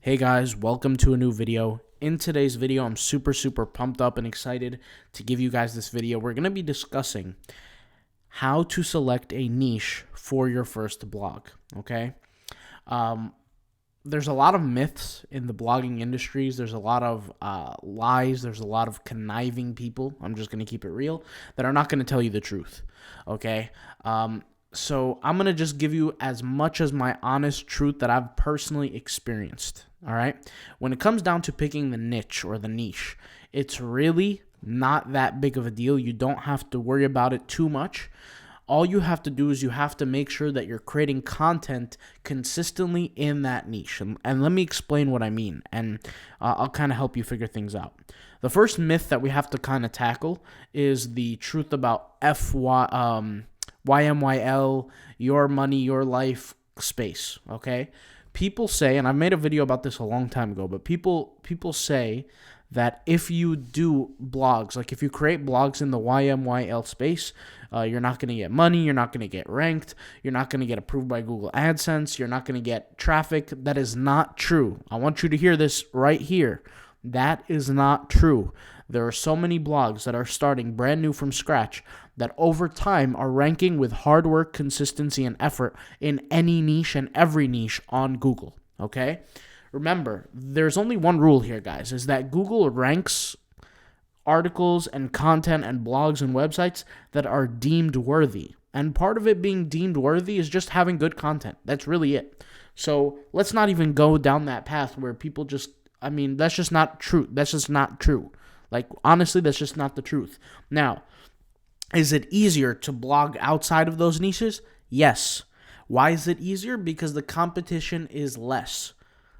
Hey guys, welcome to a new video. In today's video, I'm super pumped up and excited to give you guys this video. We're going to be discussing how to select a niche for your first blog, okay? There's a lot of myths in the blogging industries. There's a lot of lies. There's a lot of conniving people, I'm just going to keep it real, that are not going to tell you the truth, okay? So I'm going to just give you as much as my honest truth that I've personally experienced, all right? When it comes down to picking the niche or the niche, it's really not that big of a deal. You don't have to worry about it too much. All you have to do is you have to make sure that you're creating content consistently in that niche. And let me explain what I mean, and I'll kind of help you figure things out. The first myth that we have to kind of tackle is the truth about YMYL, your money, your life space, okay? People say, and I made a video about this a long time ago, but people say that if you do blogs, like if you create blogs in the YMYL space, you're not going to get money, you're not going to get ranked, you're not going to get approved by Google AdSense, you're not going to get traffic. That is not true. I want you to hear this right here. That is not true. There are so many blogs that are starting brand new from scratch that over time are ranking with hard work, consistency, and effort in any niche and every niche on Google, okay? Remember, there's only one rule here, guys, is that Google ranks articles and content and blogs and websites that are deemed worthy. And part of it being deemed worthy is just having good content. That's really it. So let's not even go down that path where people just, that's just not true. That's just not true. Like, honestly, that's just not the truth. Now, is it easier to blog outside of those niches? Yes. Why is it easier? Because the competition is less.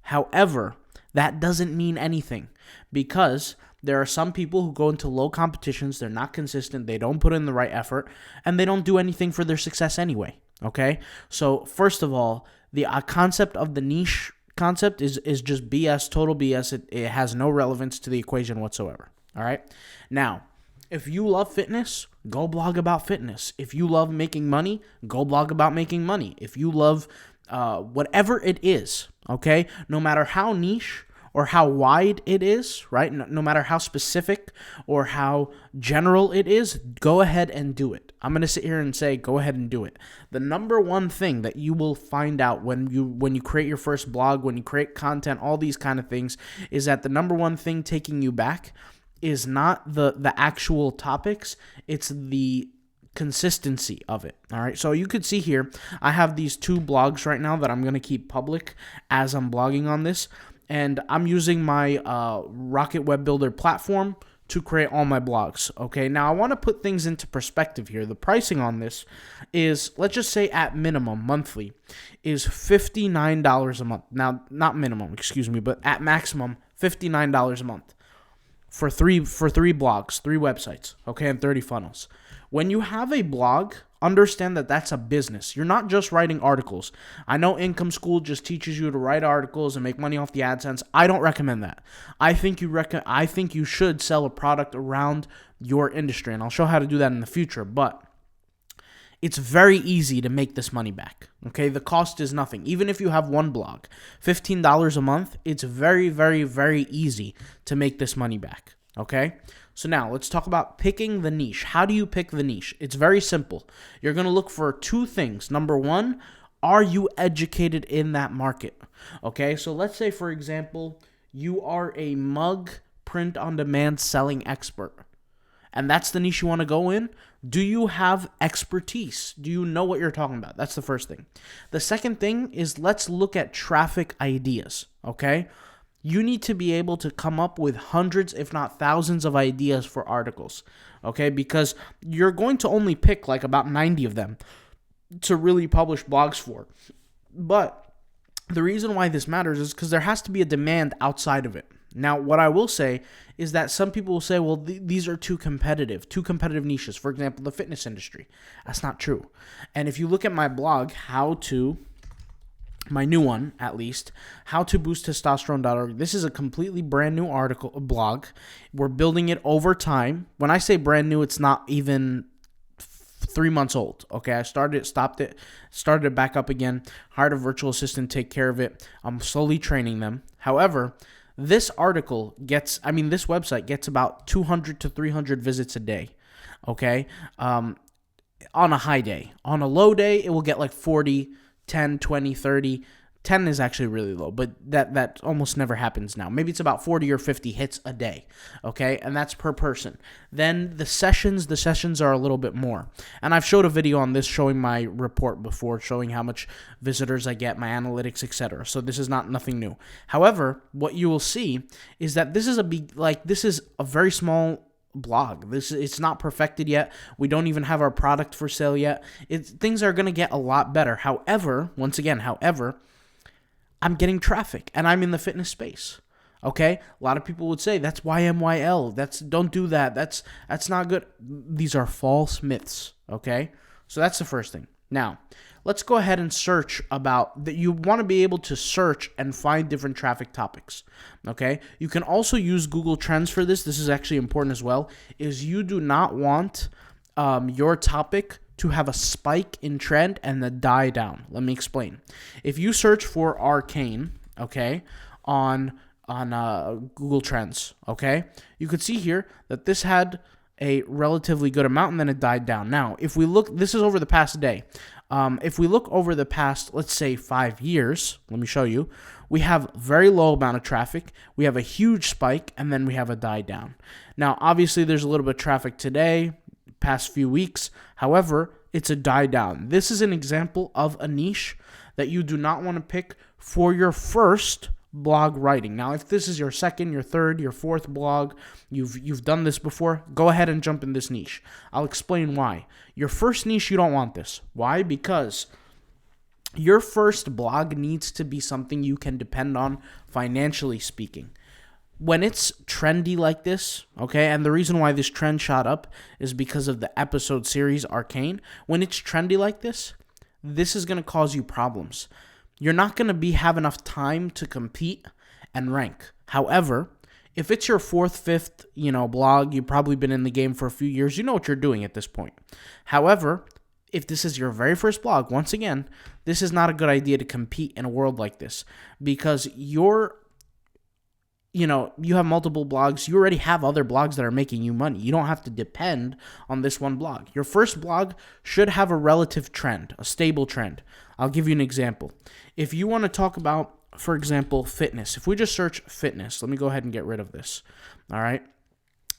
However, that doesn't mean anything, because there are some people who go into low competitions, they're not consistent, they don't put in the right effort, and they don't do anything for their success anyway, okay? So, first of all, the concept of the niche concept is just BS, total BS. It has no relevance to the equation whatsoever, all right? Now, if you love fitness, go blog about fitness. If you love making money, go blog about making money. If you love whatever it is, okay, no matter how niche or how wide it is, right, no matter how specific or how general it is, go ahead and do it. I'm going to sit here and say, go ahead and do it. The number one thing that you will find out when you create your first blog, when you create content, all these kind of things, is that the number one thing taking you back is not the actual topics, it's the consistency of it. All right, so you could see here, I have these two blogs right now that I'm going to keep public as I'm blogging on this, and I'm using my Rocket Web Builder platform to create all my blogs. Okay, now I want to put things into perspective here. The pricing on this is, let's just say at minimum, monthly, is $59 a month. Now, not minimum, excuse me, but at maximum, $59 a month. For three blogs, 3 websites, okay, and 30 funnels. When you have a blog, understand that that's a business. You're not just writing articles. I know Income School just teaches you to write articles and make money off the AdSense. I don't recommend that. I think you should sell a product around your industry, and I'll show how to do that in the future, but it's very easy to make this money back, okay? The cost is nothing. Even if you have one blog, $15 a month, it's very, very, very easy to make this money back, okay? So now let's talk about picking the niche. How do you pick the niche? It's very simple. You're going to look for 2 things. Number 1, are you educated in that market? Okay, so let's say, for example, you are a mug print-on-demand selling expert, and that's the niche you want to go in. Do you have expertise? Do you know what you're talking about? That's the first thing. The second thing is, let's look at traffic ideas, okay? You need to be able to come up with hundreds, if not thousands, of ideas for articles, okay? Because you're going to only pick like about 90 of them to really publish blogs for. But the reason why this matters is because there has to be a demand outside of it. Now, what I will say is that some people will say, well, these are too competitive niches. For example, the fitness industry. That's not true. And if you look at my blog, my new one, at least, howtoboosttestosterone.org. This is a completely brand new blog. We're building it over time. When I say brand new, it's not even 3 months old. Okay, I started it, stopped it, started it back up again, hired a virtual assistant to take care of it. I'm slowly training them. However, this this website gets about 200 to 300 visits a day. Okay, on a high day. On a low day, it will get like 40, 10, 20, 30. 10 is actually really low, but that almost never happens now. Maybe it's about 40 or 50 hits a day, okay? And that's per person. Then the sessions are a little bit more. And I've showed a video on this showing my report before, showing how much visitors I get, my analytics, etc. So this is nothing new. However, what you will see is that this is a very small blog. It's not perfected yet. We don't even have our product for sale yet. Things are going to get a lot better. However, I'm getting traffic and I'm in the fitness space. Okay? A lot of people would say that's YMYL. Don't do that. That's not good. These are false myths. Okay? So that's the first thing. Now, let's go ahead and search about that. You want to be able to search and find different traffic topics. Okay? You can also use Google Trends for this. This is actually important as well. Is you do not want your topic to have a spike in trend and then die down. Let me explain. If you search for Arcane, okay, on Google Trends, okay, you could see here that this had a relatively good amount and then it died down. Now, if we look, this is over the past day. If we look over the past, let's say 5 years, let me show you, we have very low amount of traffic, we have a huge spike, and then we have a die down. Now, obviously, there's a little bit of traffic today, past few weeks. However, it's a die down. This is an example of a niche that you do not want to pick for your first blog writing. Now, if this is your second, your third, your fourth blog, you've done this before, go ahead and jump in this niche. I'll explain why. Your first niche, you don't want this. Why? Because your first blog needs to be something you can depend on financially speaking. When it's trendy like this, okay, and the reason why this trend shot up is because of the episode series Arcane. When it's trendy like this is going to cause you problems. You're not going to have enough time to compete and rank. However, if it's your fourth, fifth, blog, you've probably been in the game for a few years, you know what you're doing at this point. However, if this is your very first blog, once again, this is not a good idea to compete in a world like this because you have multiple blogs. You already have other blogs that are making you money. You don't have to depend on this one blog. Your first blog should have a relative trend, a stable trend. I'll give you an example. If you want to talk about, for example, fitness, if we just search fitness, let me go ahead and get rid of this. All right.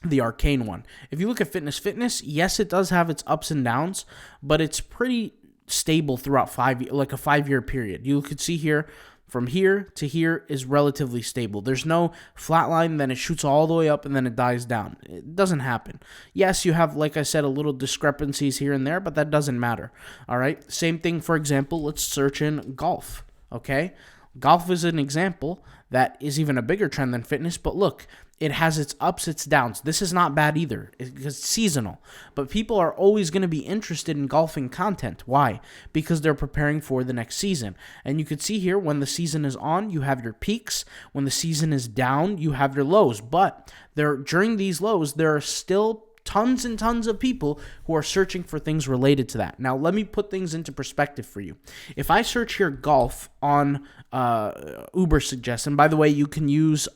The Arcane one. If you look at fitness, yes, it does have its ups and downs, but it's pretty stable throughout a 5-year period. You could see here, from here to here is relatively stable. There's no flat line, then it shoots all the way up, and then it dies down. It doesn't happen. Yes, you have, like I said, a little discrepancies here and there, but that doesn't matter. All right? Same thing, for example, let's search in golf, okay? Golf is an example that is even a bigger trend than fitness, but look, it has its ups, its downs. This is not bad either because it's seasonal. But people are always going to be interested in golfing content. Why? Because they're preparing for the next season. And you could see here when the season is on, you have your peaks. When the season is down, you have your lows. But during these lows, there are still tons and tons of people who are searching for things related to that. Now, let me put things into perspective for you. If I search here golf on Uber Suggest, and by the way, you can use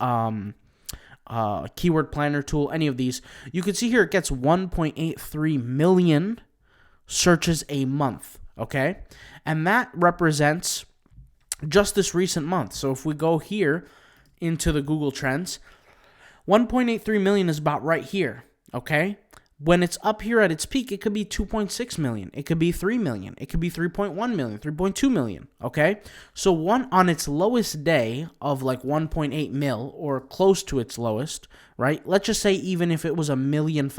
Keyword Planner tool, any of these, you can see here it gets 1.83 million searches a month, okay? And that represents just this recent month. So if we go here into the Google Trends, 1.83 million is about right here, okay? When it's up here at its peak, it could be 2.6 million. It could be 3 million. It could be 3.1 million, 3.2 million, okay? So one on its lowest day of like 1.8 mil or close to its lowest, right? Let's just say even if it was 1.5 million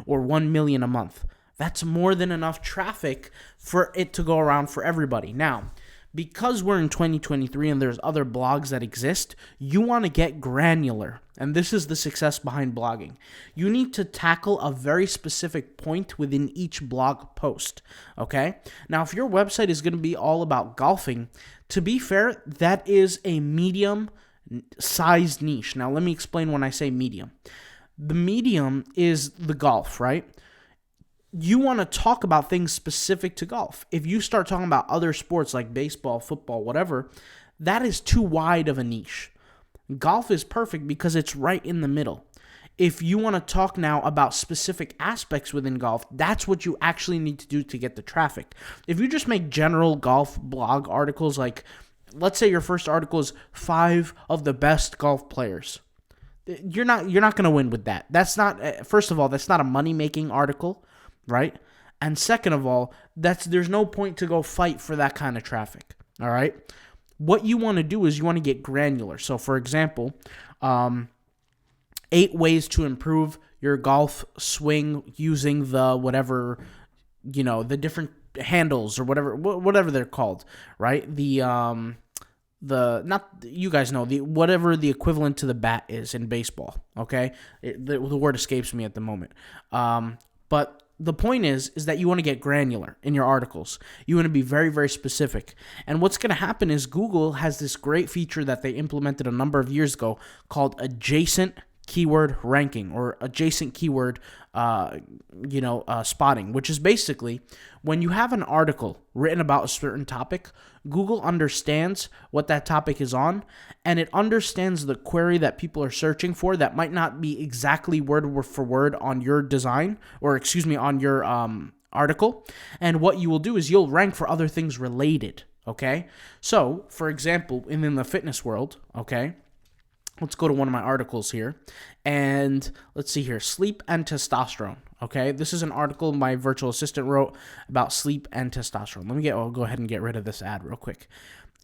or 1 million a month, that's more than enough traffic for it to go around for everybody. Now, because we're in 2023 and there's other blogs that exist, you want to get granular. And this is the success behind blogging. You need to tackle a very specific point within each blog post, okay? Now, if your website is going to be all about golfing, to be fair, that is a medium-sized niche. Now, let me explain when I say medium. The medium is the golf, right? you want to talk about things specific to golf. If you start talking about other sports like baseball, football, whatever, that is too wide of a niche. Golf is perfect because it's right in the middle. If you want to talk now about specific aspects within golf, that's what you actually need to do to get the traffic. If you just make general golf blog articles, like let's say your first article is 5 of the best golf players, you're not going to win with that. That's not, first of all, that's not a money-making article, right? And second of all, there's no point to go fight for that kind of traffic, all right? What you want to do is you want to get granular. So for example, 8 ways to improve your golf swing using the whatever, the different handles or whatever they're called, right? Not you guys know, the whatever the equivalent to the bat is in baseball, okay? The word escapes me at the moment. But the point is that you want to get granular in your articles. You want to be very, very specific. And what's going to happen is Google has this great feature that they implemented a number of years ago called adjacent keyword ranking, or adjacent keyword spotting, which is basically when you have an article written about a certain topic, Google understands what that topic is on, and it understands the query that people are searching for that might not be exactly word for word on your design, or on your article. And what you will do is you'll rank for other things related, okay? So, for example, in the fitness world, okay, let's go to one of my articles here, and let's see here, sleep and testosterone, okay? This is an article my virtual assistant wrote about sleep and testosterone. I'll go ahead and get rid of this ad real quick.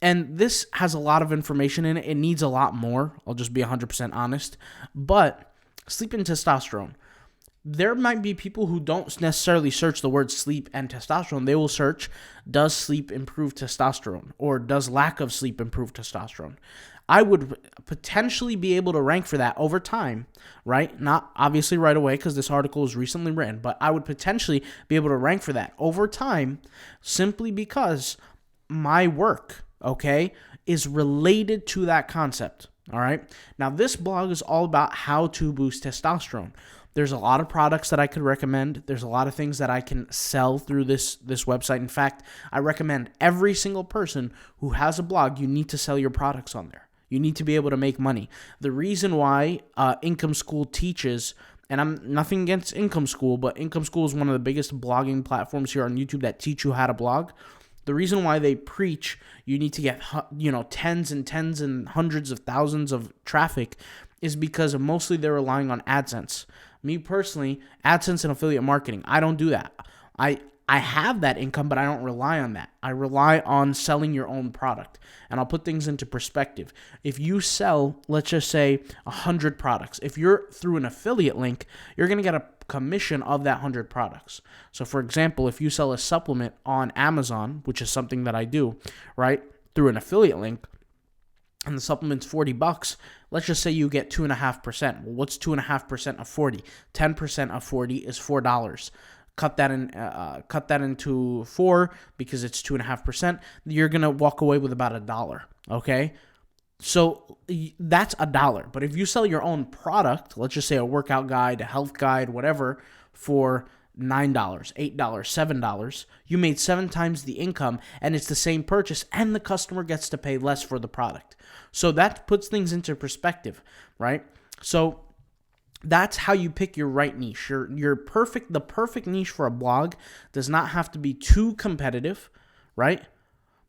And this has a lot of information in it. It needs a lot more. I'll just be 100% honest. But sleep and testosterone, there might be people who don't necessarily search the word sleep and testosterone. They will search, does sleep improve testosterone? Or does lack of sleep improve testosterone? I would potentially be able to rank for that over time, right? Not obviously right away because this article was recently written, but I would potentially be able to rank for that over time simply because my work, okay, is related to that concept, all right? Now, this blog is all about how to boost testosterone. There's a lot of products that I could recommend. There's a lot of things that I can sell through this website. In fact, I recommend every single person who has a blog, you need to sell your products on there. You need to be able to make money. The reason why Income School teaches, and I'm nothing against Income School, but Income School is one of the biggest blogging platforms here on YouTube that teach you how to blog. The reason why they preach you need to get tens and hundreds of thousands of traffic is because mostly they're relying on AdSense. Me personally, AdSense and affiliate marketing, I don't do that. I have that income, but I don't rely on that. I rely on selling your own product. And I'll put things into perspective. If you sell, let's just say, 100 products, if you're through an affiliate link, you're going to get a commission of that 100 products. So, for example, if you sell a supplement on Amazon, which is something that I do, right, through an affiliate link, and the supplement's $40, let's just say you get 2.5%. Well, what's 2.5% of 40? 10% of 40 is $4. Cut that into 4 because it's 2.5%. You're gonna walk away with about $1. Okay, so that's $1. But if you sell your own product, let's just say a workout guide, a health guide, whatever, for $9, $8, $7, you made 7 times the income, and it's the same purchase, and the customer gets to pay less for the product. So that puts things into perspective, right? So that's how you pick your right niche. The perfect niche for a blog does not have to be too competitive, right?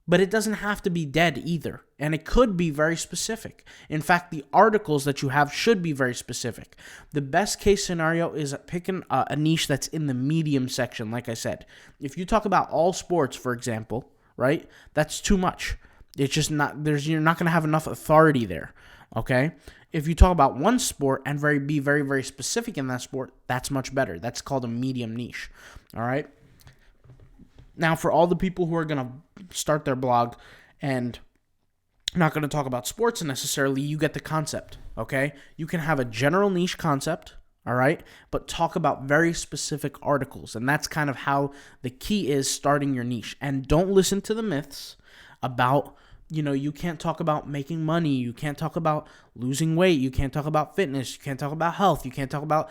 But it doesn't have to be dead either. And it could be very specific. In fact, the articles that you have should be very specific. The best case scenario is picking a niche that's in the medium section, like I said. If you talk about all sports, for example, right, that's too much. It's just not, you're not going to have enough authority there, okay? If you talk about one sport and be very, very specific in that sport, that's much better. That's called a medium niche, all right? Now, for all the people who are going to start their blog and not going to talk about sports necessarily, you get the concept, okay? You can have a general niche concept, all right, but talk about very specific articles, and that's kind of how the key is starting your niche. And don't listen to the myths about you can't talk about making money. You can't talk about losing weight. You can't talk about fitness. You can't talk about health. You can't talk about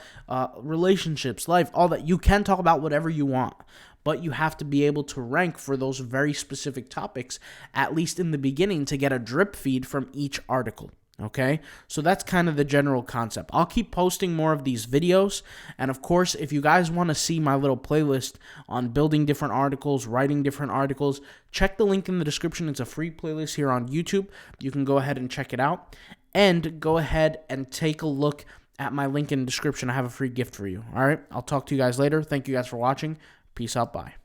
relationships, life, all that. You can talk about whatever you want, but you have to be able to rank for those very specific topics, at least in the beginning, to get a drip feed from each article. Okay, so that's kind of the general concept. I'll keep posting more of these videos, and of course, if you guys want to see my little playlist on building different articles, writing different articles, check the link in the description. It's a free playlist here on YouTube. You can go ahead and check it out, and go ahead and take a look at my link in the description. I have a free gift for you. All right, I'll talk to you guys later. Thank you guys for watching. Peace out. Bye.